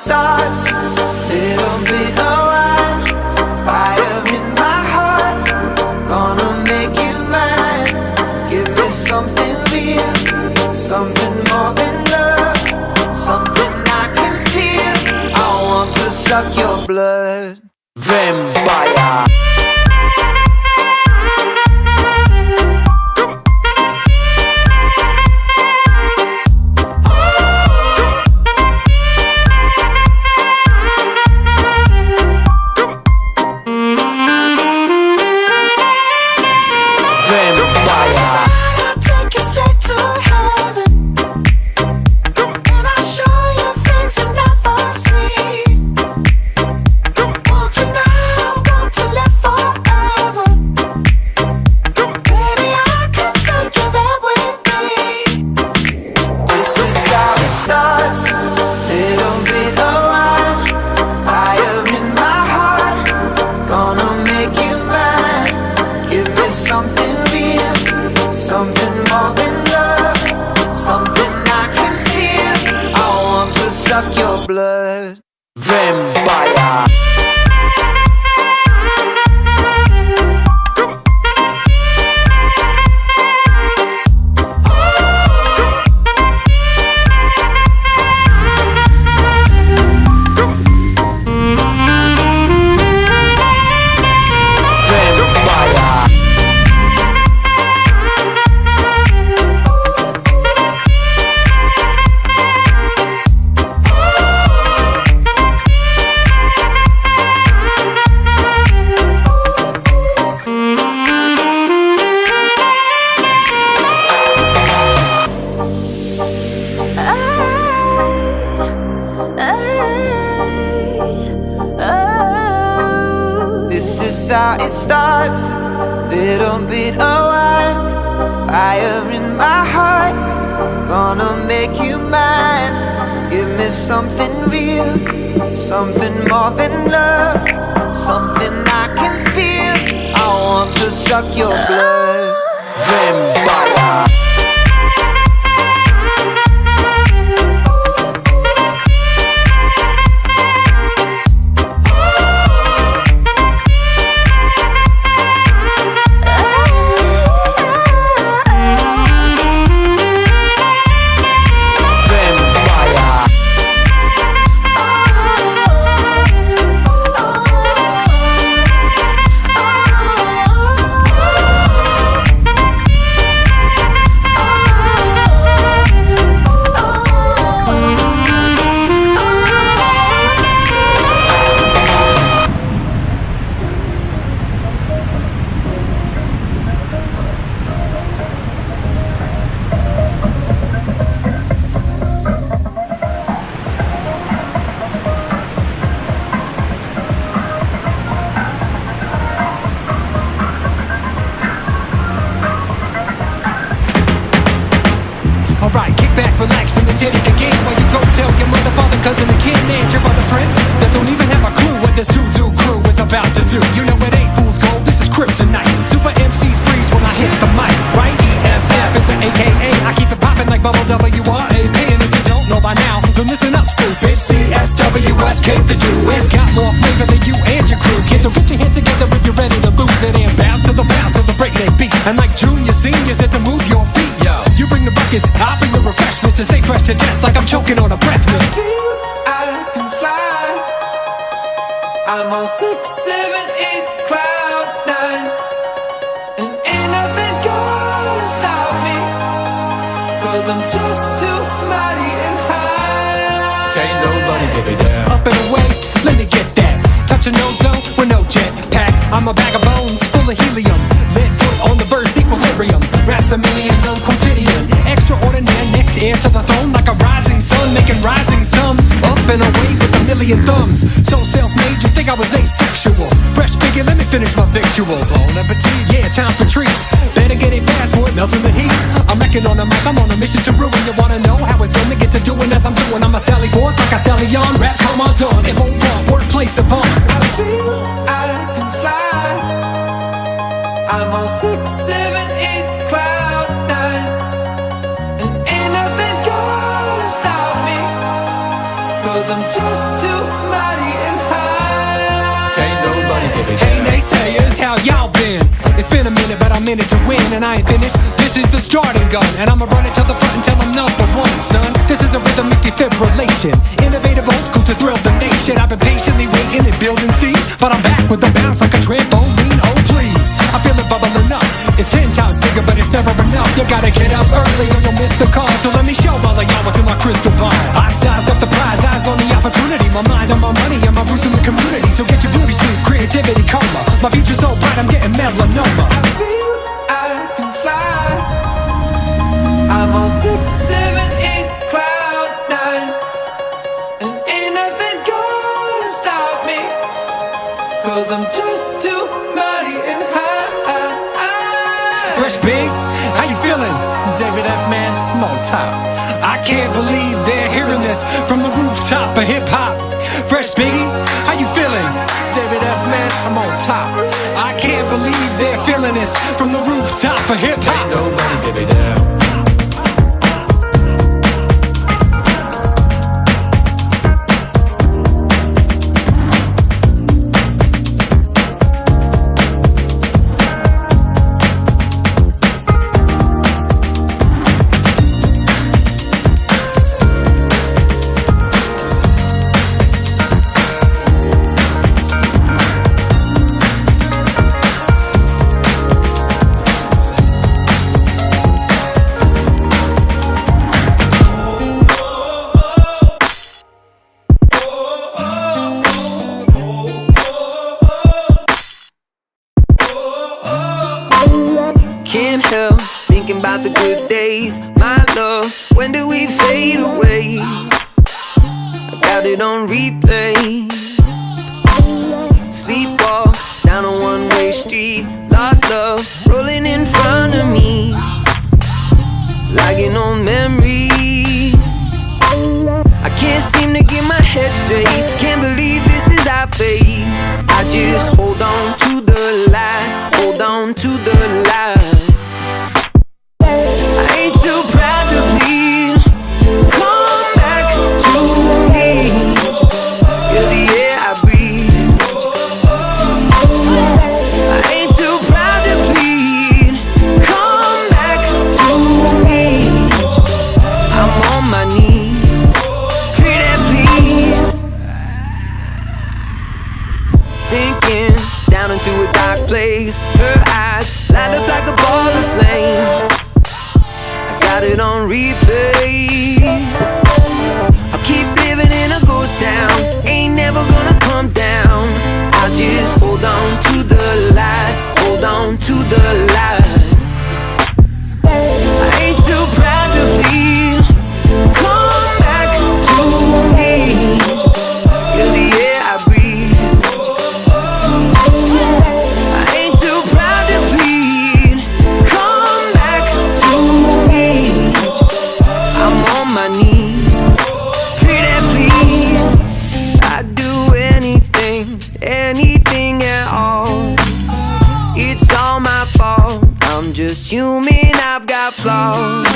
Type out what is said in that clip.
starts. Little bit of wine, fire in my heart. Gonna make you mine. Give me something real, something more than love, something I can feel. I want to suck your blood. Vampire. Blood. Vampire. How it starts, little bit of wine, fire in my heart. Gonna make you mine. Give me something real, something more than love, something I can feel. I want to suck your blood. Vampire. Relax and let's hit it again. While you go tell your mother, father, cousin, and kin, and your other friends that don't even have a clue what this doo-doo crew is about to do. You know it ain't fool's gold, this is kryptonite. Super MCs freeze when I hit the mic. Right? EFF is the AKA. I keep it popping like bubble WRAP. And if you don't know by now, then listen up, stupid. CSWS came to do it. Got more flavor than you and your crew, kids. So get your hands together if you're ready to lose it and bounce to the breakneck beat. And like junior seniors, had to move your feet. Yo, you bring the buckets, I'll bring the refreshments. They fresh to death like I'm choking on a breath mint. I can fly. I'm on 6, 7, 8, cloud 9, and ain't nothing gonna stop me, 'cause I'm just too mighty and high. Can't nobody get me down. Up and away, let me get that. Touch a no-zone with no jet pack. I'm a bag of bones full of helium. Lead foot on the verse, equilibrium. Raps a million, no quotidian. Extraordinary, next heir to the throne, like a rising sun, making rising sums. Up and away with a million thumbs. So self-made, you think I was asexual. Fresh figure, let me finish my victuals. Bon appetit, yeah, time for treats. Better get it fast, boy, it melts in the heat. I'm wrecking on the mic, I'm on a mission to ruin. You wanna know how it's done to get to doing as I'm doing? I'm a Sally Fork, like a stallion. Raps come on done, it won't run, workplace of fun. I feel I can fly. I'm on 6, 7, 8, cloud 9, and ain't nothing gonna stop me, 'cause 'cause I'm just too mighty and high. Can't nobody give it. Hey naysayers, how y'all been? It's been a minute, but I'm in it to win, and I ain't finished. This is the starting gun, and I'ma run it to the front until I'm number one, son. This is a rhythmic defibrillation, innovative, old school to thrill the nation. I've been patiently waiting and building steam, but I'm back with a bounce like a trampoline. Oh please, I feel it bubbling up. It's 10 times bigger, but it's never enough. You gotta get up early or you'll miss the call. So let me show all of y'all what's in my crystal ball. I sized up the prize, eyes on the opportunity. My mind on my money and my roots in the community. So get your beauty sleep, creativity coma. My future's so bright, I'm getting melanoma. I feel I can fly. I'm on 6, 7, 8, cloud 9, and ain't nothing gonna stop me, 'cause I'm just too mighty and high. Fresh Big, how you feeling? David F. Man, I'm on top. I can't believe they're hearing this from the rooftop of hip hop. Fresh Biggie, how you feeling? David F. Man, I'm on top. I can't believe they're feeling this from the rooftop of hip hop. Ain't nobody give it down. Can't help thinking about the good days, my love. When do we fade away? I got it on replay. Sleepwalk down a one-way street, lost love rolling in front of me, like an old memory. I can't seem to get my head straight. Can't believe this is our fate. I just hold on to the line, hold on to the line. I ain't too proud to plead. Come back to me. You're the air I breathe. I ain't too proud to plead. Come back to me. I'm on my knees. Pretty please. Sinking down into a dark place. Her eyes light up like a ball of flame. Got it on replay. I'll keep living in a ghost town. Ain't never gonna come down. I'll just hold on to the light, hold on to the light. I ain't too proud to plead. Come back to me. You're the air I breathe. I ain't too proud to plead. Come back to me. I'm on my knees. Pretty please. I'd do anything, anything at all. It's all my fault. I'm just human, I've got flaws.